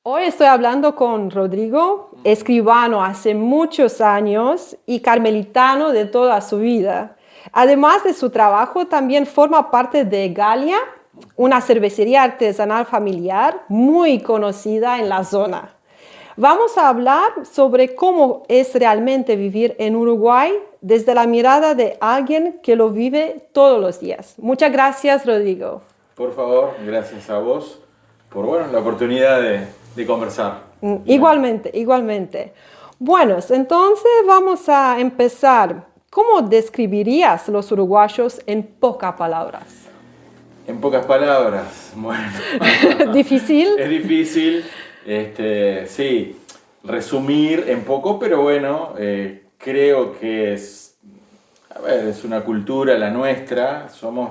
Hoy estoy hablando con Rodrigo, escribano hace muchos años y carmelitano de toda su vida. Además de su trabajo, también forma parte de Galia, una cervecería artesanal familiar muy conocida en la zona. Vamos a hablar sobre cómo es realmente vivir en Uruguay desde la mirada de alguien que lo vive todos los días. Muchas gracias, Rodrigo. Por favor, gracias a vos por la oportunidad de conversar. Bien. Igualmente, igualmente. Bueno, entonces vamos a empezar. ¿Cómo describirías los uruguayos en pocas palabras? En pocas palabras, bueno, ¿Difícil? es difícil, sí, resumir en poco, pero bueno, creo que es una cultura la nuestra, somos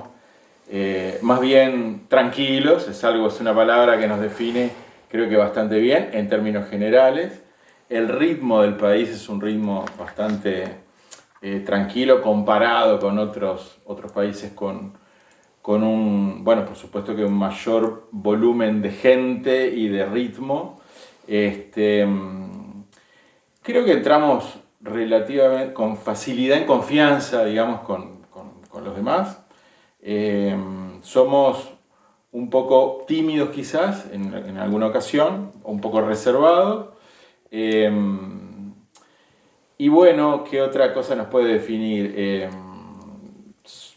más bien tranquilos, es una palabra que nos define creo que bastante bien en términos generales. El ritmo del país es un ritmo bastante tranquilo comparado con otros países con por supuesto que un mayor volumen de gente y de ritmo. Creo que entramos relativamente con facilidad en confianza, digamos, con los demás. Somos un poco tímidos quizás en alguna ocasión, un poco reservados. Eh, y bueno, ¿qué otra cosa nos puede definir?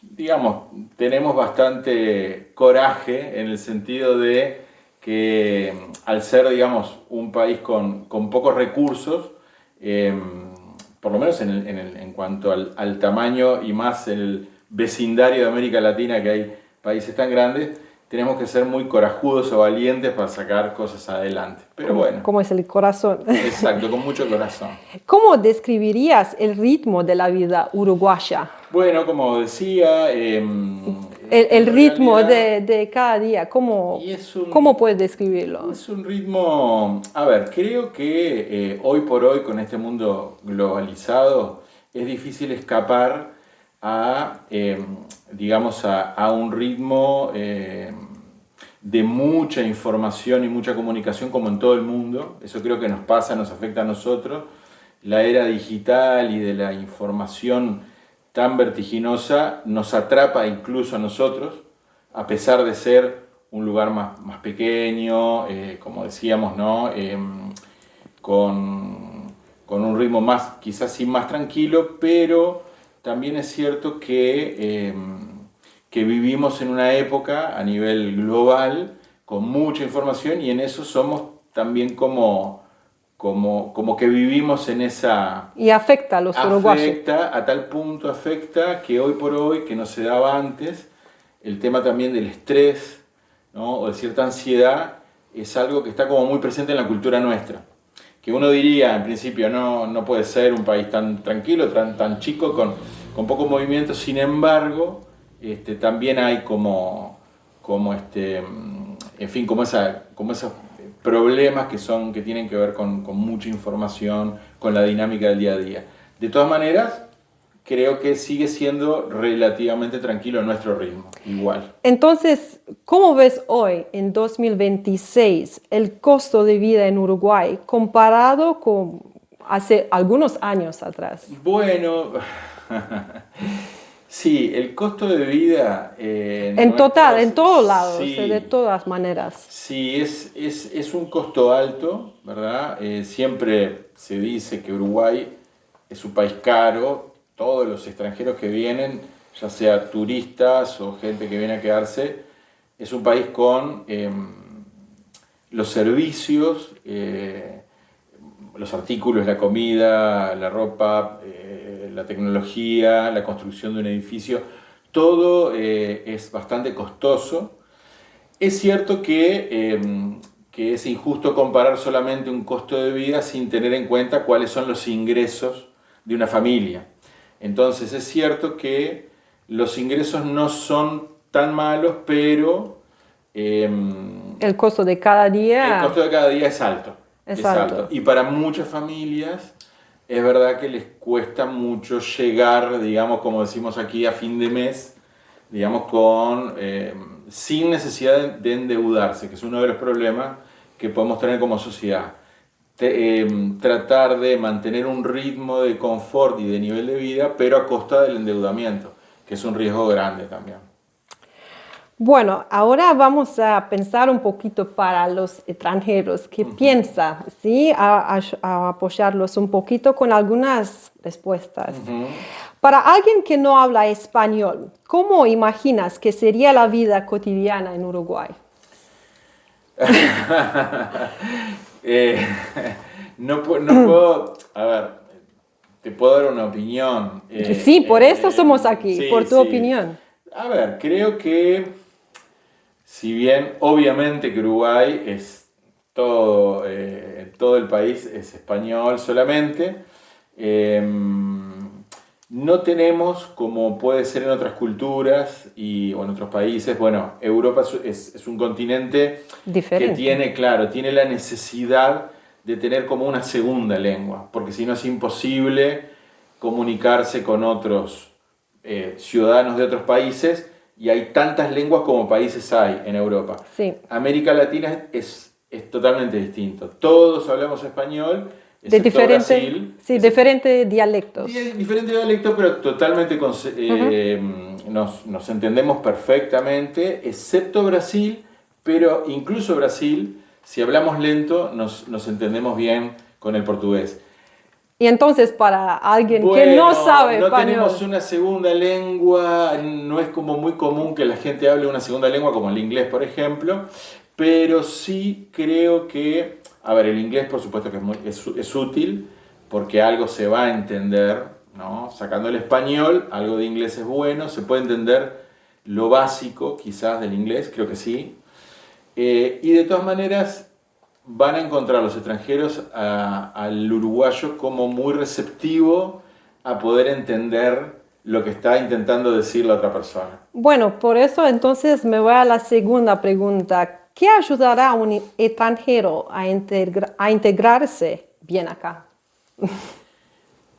Digamos, tenemos bastante coraje en el sentido de que al ser, digamos, un país con pocos recursos, eh, por lo menos en cuanto al tamaño y más el vecindario de América Latina, que hay países tan grandes, tenemos que ser muy corajudos o valientes para sacar cosas adelante. Pero bueno, ¿Cómo es el corazón? exacto, con mucho corazón. ¿Cómo describirías el ritmo de la vida uruguaya? Bueno, como decía, El en ritmo realidad de cada día, y ¿cómo puedes describirlo? es un ritmo, a ver, creo que hoy por hoy con este mundo globalizado es difícil escapar a, digamos, a un ritmo de mucha información y mucha comunicación como en todo el mundo. Eso creo que nos pasa, nos afecta a nosotros. La era digital y de la información tan vertiginosa nos atrapa incluso a nosotros, a pesar de ser un lugar más pequeño, como decíamos, ¿no? Con un ritmo más, quizás sí más tranquilo, pero también es cierto que vivimos en una época a nivel global con mucha información y en eso somos también como que vivimos en esa... Y afecta a los uruguayos. Afecta, a tal punto afecta que hoy por hoy, que no se daba antes, el tema también del estrés, ¿no? O de cierta ansiedad es algo que está como muy presente en la cultura nuestra. Que uno diría, en principio, no puede ser un país tan tranquilo, tan chico, con poco movimiento. Sin embargo, también hay en fin, como esos problemas que tienen que ver con mucha información, con la dinámica del día a día. De todas maneras, creo que sigue siendo relativamente tranquilo nuestro ritmo, igual. Entonces, ¿cómo ves hoy, en 2026, el costo de vida en Uruguay comparado con hace algunos años atrás? Bueno, sí, el costo de vida En total, en nuestro, todos lados, de sí, todas maneras. sí, es un costo alto, ¿verdad? Siempre se dice que Uruguay es un país caro, todos los extranjeros que vienen, ya sea turistas o gente que viene a quedarse, es un país con los servicios, los artículos, la comida, la ropa, la tecnología, la construcción de un edificio, todo es bastante costoso. Es cierto que es injusto comparar solamente un costo de vida sin tener en cuenta cuáles son los ingresos de una familia. Entonces es cierto que los ingresos no son tan malos, pero El costo de cada el día costo de cada día es alto. es Es alto. alto. Y para muchas familias es verdad que les cuesta mucho llegar, digamos, como decimos aquí, a fin de mes, digamos, sin necesidad de endeudarse, que es uno de los problemas que podemos tener como sociedad. Tratar de mantener un ritmo de confort y de nivel de vida, pero a costa del endeudamiento, que es un riesgo grande también. Bueno, ahora vamos a pensar un poquito para los extranjeros. ¿Qué piensa? ¿Sí? A apoyarlos un poquito con algunas respuestas. Para alguien que no habla español, ¿cómo imaginas que sería la vida cotidiana en Uruguay? No puedo, a ver, te puedo dar una opinión. Sí, por eso somos aquí, Sí, por tu opinión. A ver, creo que si bien obviamente que Uruguay es todo el país es español solamente, no tenemos, como puede ser en otras culturas o en otros países, bueno, Europa es un continente Diferente. que tiene la necesidad de tener como una segunda lengua, porque si no es imposible comunicarse con otros ciudadanos de otros países, y hay tantas lenguas como países hay en Europa. Sí. América Latina es totalmente distinto. Todos hablamos español, excepto Brasil. Sí, diferentes dialectos. Diferentes dialectos, pero totalmente nos entendemos perfectamente, excepto Brasil, pero incluso Brasil, si hablamos lento, nos entendemos bien con el portugués. Y entonces para alguien que no sabe no español... tenemos una segunda lengua, no es como muy común que la gente hable una segunda lengua como el inglés, por ejemplo, pero sí creo que, a ver, el inglés por supuesto que es útil, porque algo se va a entender, ¿no? Sacando el español, algo de inglés es bueno, se puede entender lo básico quizás del inglés, creo que sí. Y de todas maneras van a encontrar los extranjeros al uruguayo como muy receptivo a poder entender lo que está intentando decir la otra persona. Bueno, por eso entonces me voy a la segunda pregunta. ¿Qué ayudará a un extranjero a integrarse bien acá?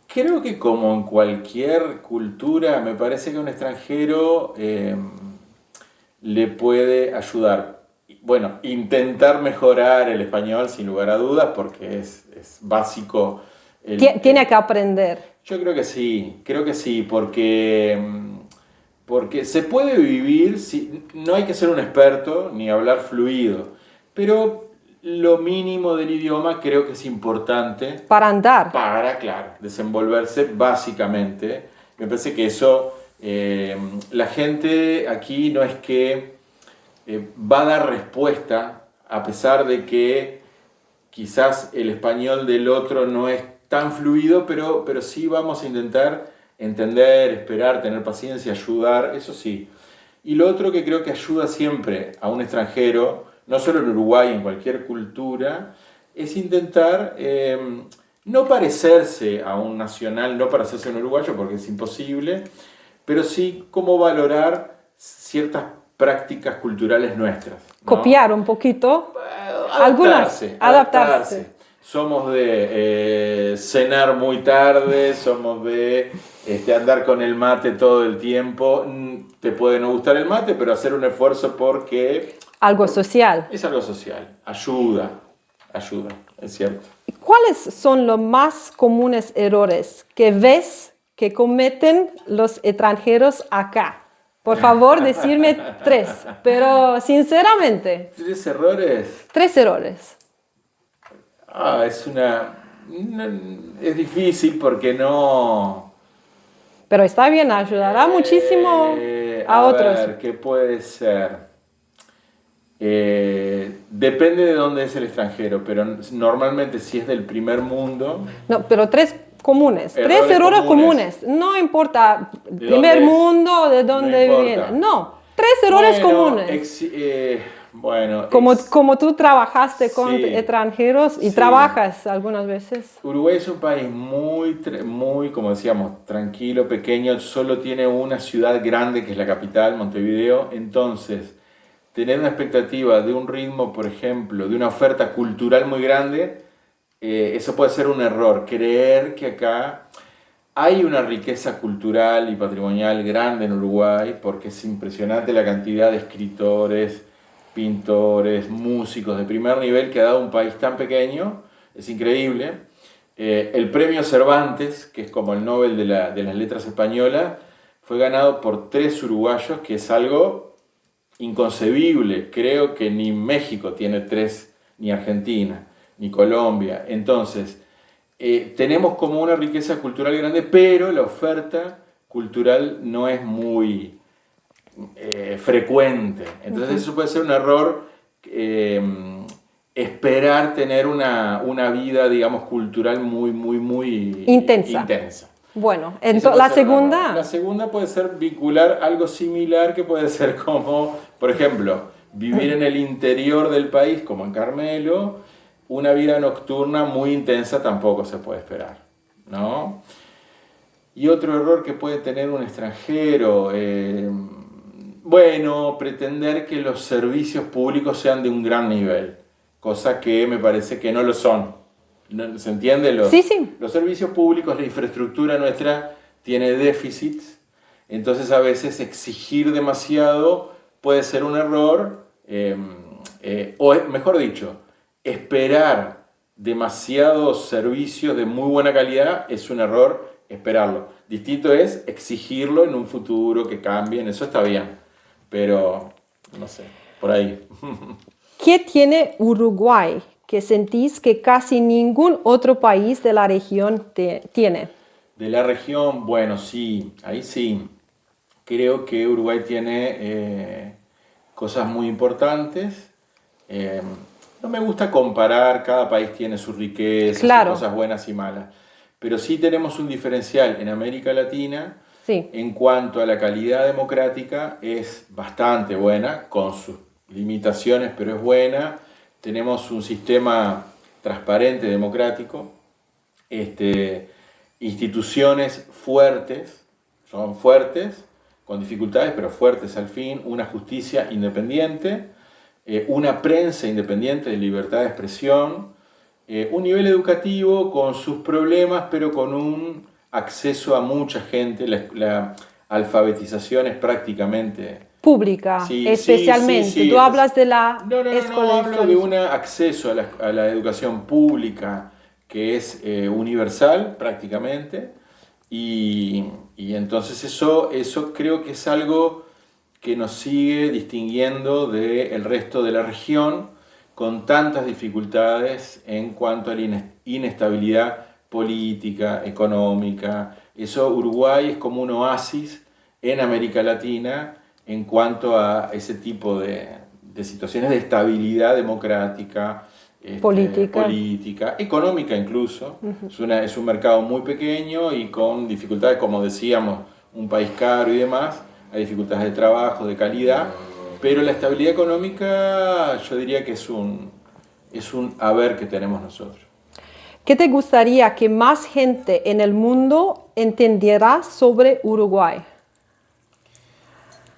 Creo que como en cualquier cultura, me parece que un extranjero le puede ayudar. Bueno, intentar mejorar el español sin lugar a dudas, porque es básico. Tiene que aprender. Yo creo que sí, porque se puede vivir, no hay que ser un experto ni hablar fluido, pero lo mínimo del idioma creo que es importante. Para andar. Claro, desenvolverse básicamente. Me parece que eso, la gente aquí no es que va a dar respuesta, a pesar de que quizás el español del otro no es tan fluido, pero sí vamos a intentar entender, esperar, tener paciencia, ayudar, eso sí. Y lo otro que creo que ayuda siempre a un extranjero, no solo en Uruguay, en cualquier cultura, es intentar no parecerse a un nacional, no parecerse a un uruguayo, porque es imposible, pero sí cómo valorar ciertas prácticas culturales nuestras, ¿no? Copiar un poquito. Adaptarse. Somos de cenar muy tarde, somos de andar con el mate todo el tiempo. Te puede no gustar el mate, pero hacer un esfuerzo porque... Algo social. Es algo social. Ayuda, es cierto. ¿Cuáles son los más comunes errores que ves que cometen los extranjeros acá? Por favor, decirme 3, pero sinceramente. ¿3 errores? 3 errores. Es difícil porque no... Pero está bien, ayudará muchísimo a otros. A ver, ¿qué puede ser? Depende de dónde es el extranjero, pero normalmente si es del primer mundo... No, pero 3 comunes, 3 errores comunes. No importa primer mundo, de dónde viene. No, 3 errores comunes. Como tú trabajaste con extranjeros y trabajas algunas veces. Uruguay es un país muy, como decíamos, tranquilo, pequeño. Solo tiene una ciudad grande que es la capital, Montevideo. Entonces, tener una expectativa de un ritmo, por ejemplo, de una oferta cultural muy grande, eso puede ser un error. Creer que acá hay una riqueza cultural y patrimonial grande en Uruguay, porque es impresionante la cantidad de escritores, pintores, músicos de primer nivel que ha dado un país tan pequeño, es increíble. El premio Cervantes, que es como el Nobel de las letras españolas, fue ganado por 3 uruguayos, que es algo inconcebible. Creo que ni México tiene 3, ni Argentina, ni Colombia. Entonces, tenemos como una riqueza cultural grande, pero la oferta cultural no es muy frecuente. Entonces eso puede ser un error, esperar tener una vida, digamos, cultural muy intensa. Bueno, entonces la segunda. La segunda puede ser vincular algo similar, que puede ser como, por ejemplo, vivir en el interior del país, como en Carmelo. Una vida nocturna muy intensa tampoco se puede esperar, ¿no? Y otro error que puede tener un extranjero, bueno, pretender que los servicios públicos sean de un gran nivel, cosa que me parece que no lo son. ¿Se entiende? Sí. Los servicios públicos, la infraestructura nuestra tiene déficits, entonces a veces exigir demasiado puede ser un error, o mejor dicho, esperar demasiados servicios de muy buena calidad es un error, esperarlo. Distinto es exigirlo en un futuro, que cambien, eso está bien, pero no sé, por ahí. ¿Qué tiene Uruguay que sentís que casi ningún otro país de la región tiene? De la región, bueno, sí, ahí sí. Creo que Uruguay tiene cosas muy importantes. No me gusta comparar, cada país tiene sus riquezas, Claro. sus cosas buenas y malas, pero sí tenemos un diferencial en América Latina. Sí. En cuanto a la calidad democrática, es bastante buena, con sus limitaciones, pero es buena. Tenemos un sistema transparente, democrático, instituciones fuertes, son fuertes, con dificultades, pero fuertes al fin, una justicia independiente, una prensa independiente de libertad de expresión, un nivel educativo con sus problemas, pero con un acceso a mucha gente. La alfabetización es prácticamente Pública, sí, especialmente. sí. Tú hablas de la No, hablo de un acceso a la educación pública que es universal prácticamente, y entonces eso creo que es algo que nos sigue distinguiendo del resto de la región, con tantas dificultades en cuanto a la inestabilidad política, económica. Eso, Uruguay es como un oasis en América Latina en cuanto a ese tipo de situaciones de estabilidad democrática, política, económica incluso. Es un mercado muy pequeño y con dificultades, como decíamos, un país caro y demás, hay dificultades de trabajo, de calidad, pero la estabilidad económica yo diría que es un haber que tenemos nosotros. ¿Qué te gustaría que más gente en el mundo entendiera sobre Uruguay?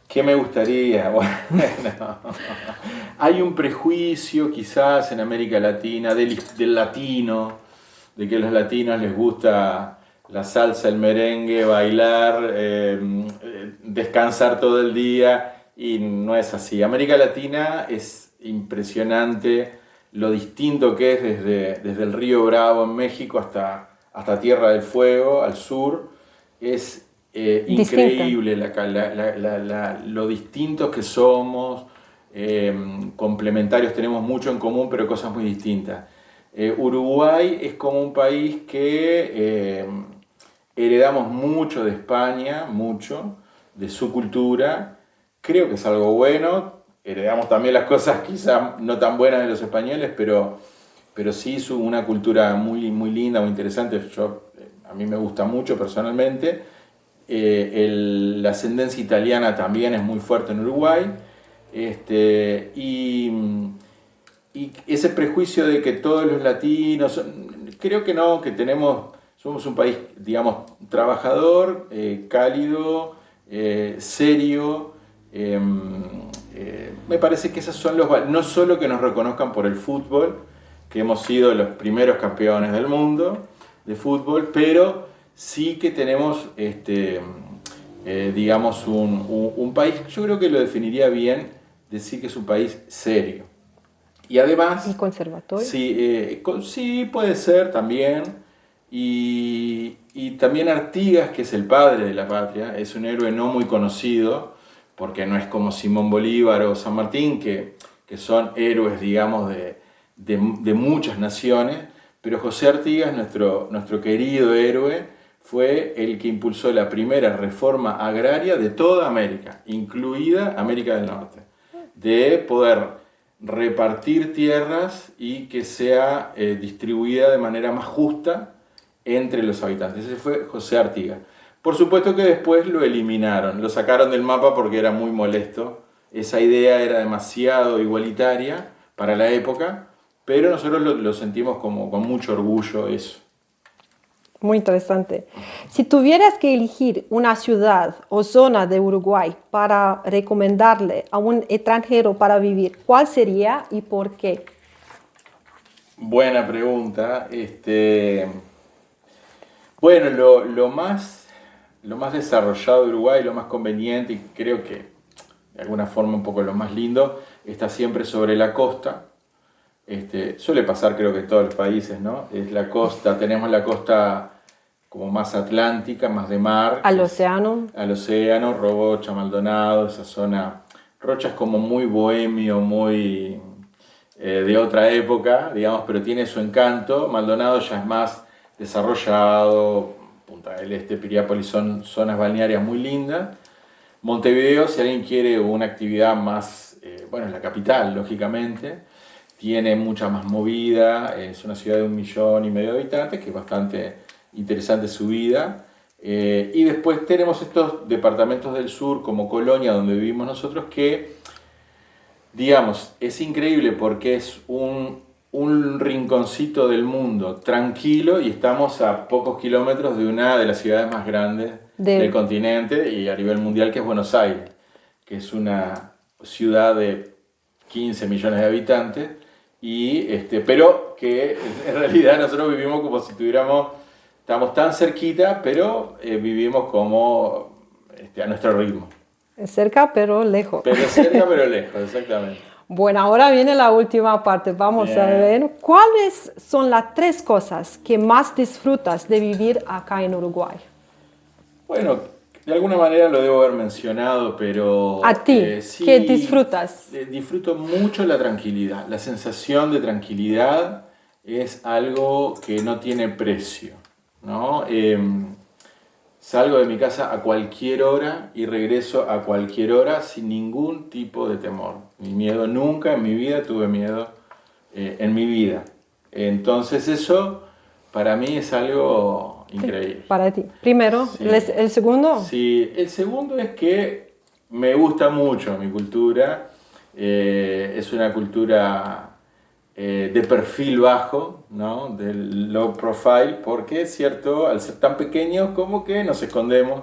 ¿Qué me gustaría? Bueno, hay un prejuicio quizás en América Latina del latino, de que a los latinos les gusta la salsa, el merengue, bailar, descansar todo el día, y no es así. América Latina es impresionante lo distinto que es desde el Río Bravo en México hasta Tierra del Fuego al sur. Es increíble lo distintos que somos, complementarios, tenemos mucho en común, pero cosas muy distintas. Uruguay es como un país que heredamos mucho de España, mucho de su cultura. Creo que es algo bueno. Heredamos también las cosas quizás no tan buenas de los españoles, pero sí es una cultura muy, muy linda, muy interesante. A mí me gusta mucho personalmente. La ascendencia italiana también es muy fuerte en Uruguay. Y ese prejuicio de que todos los latinos, creo que no, que somos un país, digamos, trabajador, cálido, serio. Me parece que esos son no solo que nos reconozcan por el fútbol, que hemos sido los primeros campeones del mundo de fútbol, pero sí que tenemos, digamos, un país, yo creo que lo definiría bien, decir que es un país serio. Y además... ¿Y conservatorio? Sí, sí, puede ser también. Y también Artigas, que es el padre de la patria, es un héroe no muy conocido, porque no es como Simón Bolívar o San Martín, que son héroes, digamos, de muchas naciones, pero José Artigas, nuestro querido héroe, fue el que impulsó la primera reforma agraria de toda América, incluida América del Norte, de poder repartir tierras y que sea distribuida de manera más justa entre los habitantes. Ese fue José Artigas. Por supuesto que después lo eliminaron, lo sacaron del mapa porque era muy molesto. Esa idea era demasiado igualitaria para la época, pero nosotros lo sentimos como con mucho orgullo eso. Muy interesante. Si tuvieras que elegir una ciudad o zona de Uruguay para recomendarle a un extranjero para vivir, ¿cuál sería y por qué? Buena pregunta. Bueno, lo más desarrollado de Uruguay, lo más conveniente y creo que de alguna forma un poco lo más lindo, está siempre sobre la costa. Suele pasar creo que en todos los países, ¿no? Es la costa, tenemos la costa como más atlántica, más de mar. ¿Al océano? Al océano, Rocha, Maldonado, esa zona. Rocha es como muy bohemio, muy de otra época, digamos, pero tiene su encanto. Maldonado ya es más desarrollado, Punta del Este, Piriápolis son zonas balnearias muy lindas. Montevideo, si alguien quiere una actividad más, bueno, es la capital, lógicamente, tiene mucha más movida, es una ciudad de 1,5 millones de habitantes, que es bastante interesante su vida. Y después tenemos estos departamentos del sur, como Colonia, donde vivimos nosotros, que, digamos, es increíble porque es un rinconcito del mundo tranquilo y estamos a pocos kilómetros de una de las ciudades más grandes del continente y a nivel mundial, que es Buenos Aires, que es una ciudad de 15 millones de habitantes, pero que en realidad nosotros vivimos como si estamos tan cerquita, pero vivimos como a nuestro ritmo. Cerca pero lejos. Pero cerca pero lejos, exactamente. Bueno, ahora viene la última parte. Vamos a ver cuáles son las 3 cosas que más disfrutas de vivir acá en Uruguay. Bueno, de alguna manera lo debo haber mencionado, pero... ¿A ti? Sí, ¿Qué disfrutas? Disfruto mucho la tranquilidad. La sensación de tranquilidad es algo que no tiene precio, ¿no? Salgo de mi casa a cualquier hora y regreso a cualquier hora sin ningún tipo de temor. Ni miedo, nunca en mi vida tuve miedo en mi vida. Entonces eso para mí es algo increíble. Para ti. Primero, sí. ¿El segundo? Sí, el segundo es que me gusta mucho mi cultura. Es una cultura de perfil bajo, ¿no? Del low profile, porque es cierto, al ser tan pequeños como que nos escondemos,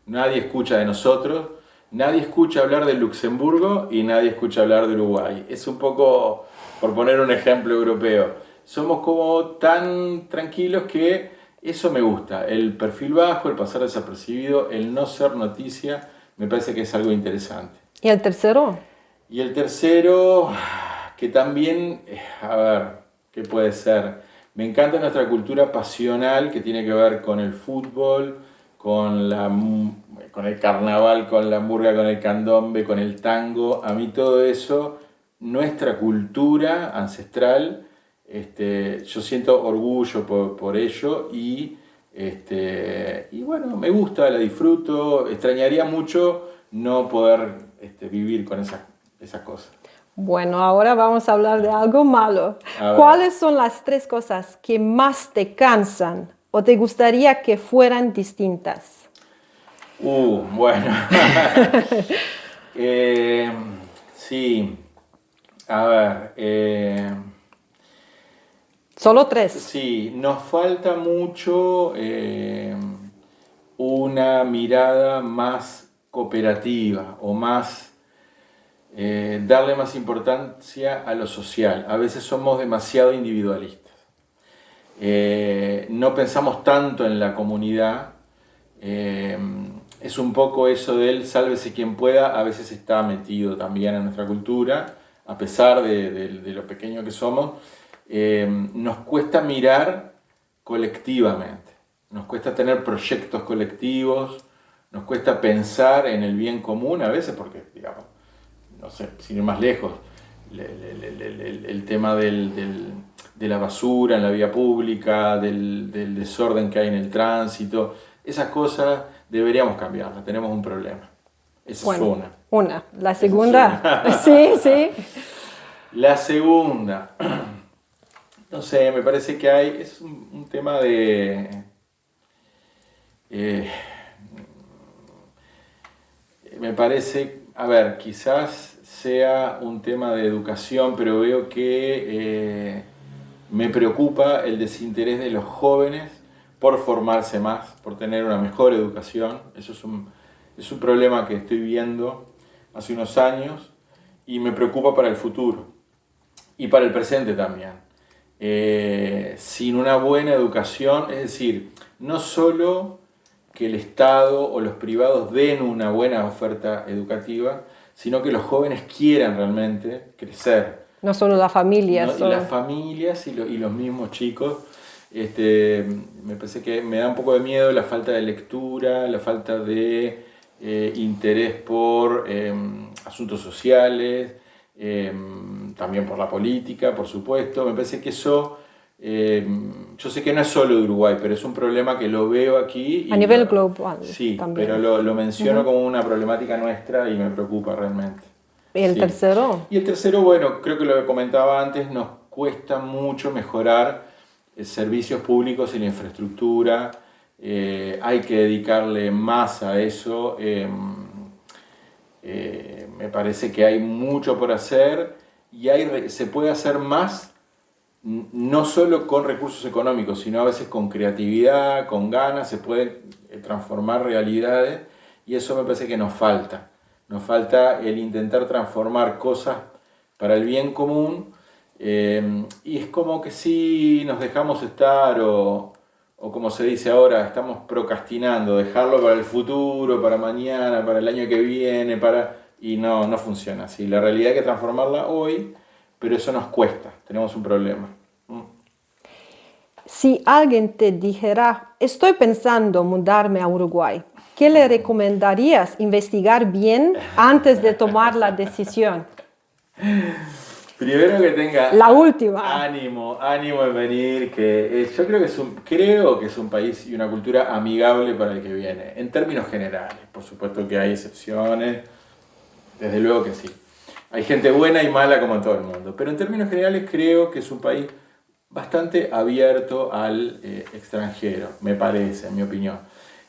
nadie escucha de nosotros, nadie escucha hablar de Luxemburgo y nadie escucha hablar de Uruguay. Es un poco, por poner un ejemplo europeo, somos como tan tranquilos que eso me gusta, el perfil bajo, el pasar desapercibido, el no ser noticia, me parece que es algo interesante. ¿Y el tercero? Y el tercero, que también, a ver, ¿qué puede ser? Me encanta nuestra cultura pasional que tiene que ver con el fútbol, con el carnaval, con la murga, con el candombe, con el tango. A mí todo eso, nuestra cultura ancestral, yo siento orgullo por ello y bueno, me gusta, la disfruto. Extrañaría mucho no poder vivir con esas cosas. Bueno, ahora vamos a hablar de algo malo. ¿Cuáles son las 3 cosas que más te cansan o te gustaría que fueran distintas? Bueno. Sí. A ver. ¿Solo 3? Sí, nos falta mucho una mirada más cooperativa o más... darle más importancia a lo social. A veces somos demasiado individualistas. No pensamos tanto en la comunidad. es un poco eso del sálvese quien pueda, a veces está metido también en nuestra cultura, a pesar de lo pequeño que somos. Nos cuesta mirar colectivamente, nos cuesta tener proyectos colectivos, nos cuesta pensar en el bien común a veces porque, digamos, no sé, sin ir más lejos, el tema de la basura en la vía pública, del desorden que hay en el tránsito, esas cosas deberíamos cambiarlas, tenemos un problema. Esa es una. La segunda, sí, sí. La segunda, no sé, me parece que es un tema me parece, a ver, quizás sea un tema de educación, pero veo que me preocupa el desinterés de los jóvenes por formarse más, por tener una mejor educación. Eso es un problema que estoy viendo hace unos años y me preocupa para el futuro y para el presente también. Sin una buena educación, es decir, no solo que el Estado o los privados den una buena oferta educativa, sino que los jóvenes quieran realmente crecer. No solo las familias. ¿No? Y las familias y los mismos chicos. Me parece que me da un poco de miedo la falta de lectura, la falta de interés por asuntos sociales, también por la política, por supuesto. Me parece que eso, yo sé que no es solo de Uruguay, pero es un problema que lo veo aquí. A nivel global. Sí, también. pero lo menciono como una problemática nuestra y me preocupa realmente. ¿Y el tercero? Y el tercero, bueno, creo que lo que comentaba antes, nos cuesta mucho mejorar servicios públicos y la infraestructura. Hay que dedicarle más a eso. Me parece que hay mucho por hacer y se puede hacer más, no solo con recursos económicos, sino a veces con creatividad, con ganas, se pueden transformar realidades y eso me parece que nos falta. Nos falta el intentar transformar cosas para el bien común y es como que sí nos dejamos estar o como se dice ahora, estamos procrastinando, dejarlo para el futuro, para mañana, para el año que viene, y no funciona así. La realidad hay que transformarla hoy, pero eso nos cuesta, tenemos un problema. Si alguien te dijera, estoy pensando mudarme a Uruguay, ¿qué le recomendarías investigar bien antes de tomar la decisión? Primero que tenga la última. ánimo en venir, que yo creo que es un país y una cultura amigable para el que viene, en términos generales. Por supuesto que hay excepciones, desde luego que sí. Hay gente buena y mala como en todo el mundo, pero en términos generales creo que es un país bastante abierto al extranjero, me parece, en mi opinión.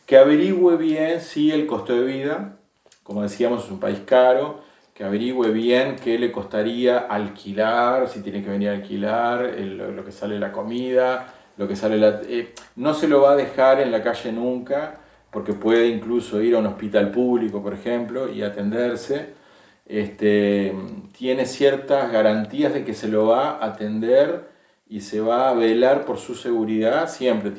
Que averigüe bien si el costo de vida, como decíamos, es un país caro, que averigüe bien qué le costaría alquilar, si tiene que venir a alquilar, lo que sale la comida, lo que sale no se lo va a dejar en la calle nunca, porque puede incluso ir a un hospital público, por ejemplo, y atenderse. Tiene ciertas garantías de que se lo va a atender y se va a velar por su seguridad, siempre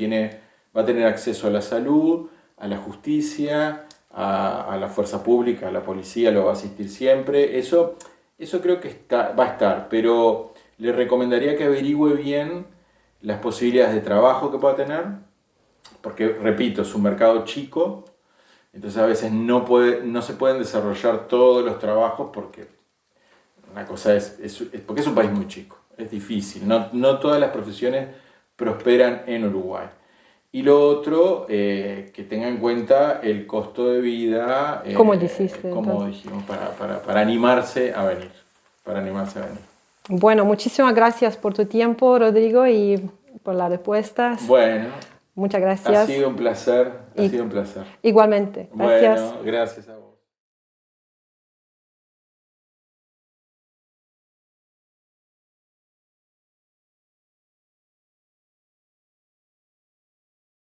va a tener acceso a la salud, a la justicia, a la fuerza pública, a la policía lo va a asistir siempre. Eso creo que va a estar, pero le recomendaría que averigüe bien las posibilidades de trabajo que pueda tener, porque, repito, es un mercado chico, entonces a veces no se pueden desarrollar todos los trabajos porque una cosa porque es un país muy chico, es difícil, no todas las profesiones prosperan en Uruguay. Y lo otro, que tenga en cuenta el costo de vida, como dijiste, como dijimos, para animarse a venir. Bueno, muchísimas gracias por tu tiempo, Rodrigo, y por las respuestas. Bueno, muchas gracias. Ha sido un placer. Igualmente. Gracias. Bueno, gracias a vos.